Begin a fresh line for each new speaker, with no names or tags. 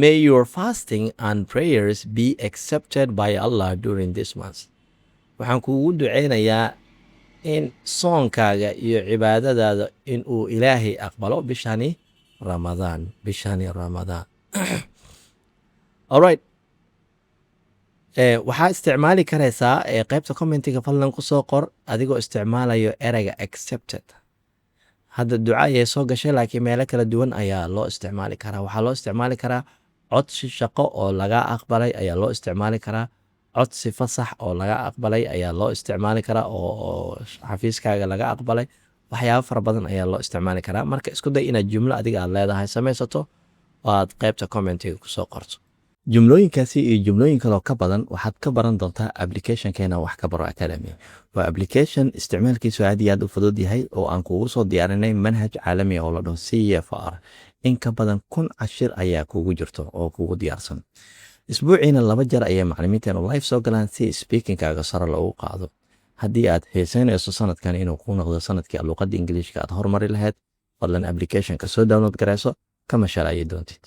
may your fasting and prayers be accepted by Allah during this month. Waxaan kuugu duceynayaa in soonkaaga iyo cibaadadaada inuu Ilaahay aqbalo bishani Ramadaan. Alright. waxaa isticmaali karaysaa qaybta commentiga fadlan ku soo qor adigoo isticmaalayo ereyga accepted. hadda duca ayay soo gashay laakiin meelo kala duwan ayaa loo isticmaali karaa. waxaa loo isticmaali karaa codsi shaqo oo laga aqbalay ayaa loo isticmaali karaa. codsi fasax oo laga aqbalay ayaa loo isticmaali karaa oo xafiiskaaga laga aqbalay. waxyaabo fara badan ayaa loo isticmaali karaa. marka isku day inaad jumlo adiga aad leedahay samaysato oo aad qaybta commentiga ku soo qorto. jumlooyinkaasi iyo jumlooyin kaloo ka badan waxaad ka baran doontaa applicationkeena wax ka baro academy. waa application isticmaalkiisu aad iyo aad u fudud yahay oo aan kugu soo diyaarinay manhaj caalami oo la dhaho CFR. in ka badan 1000 cashir ayaa kugu jirto oo kugu diyaarsan. isbuuciina 2 jeer ayay macallimiinteenu live soo galaan si speakingkaaga sare loogu qaado. haddii aad xiisaynayso sanadkan inuu kuu noqdo sanadkii luqadda Ingiriiska aad horumari lahayd, fadlan applicationka soo download garayso kama shalaayay doontid.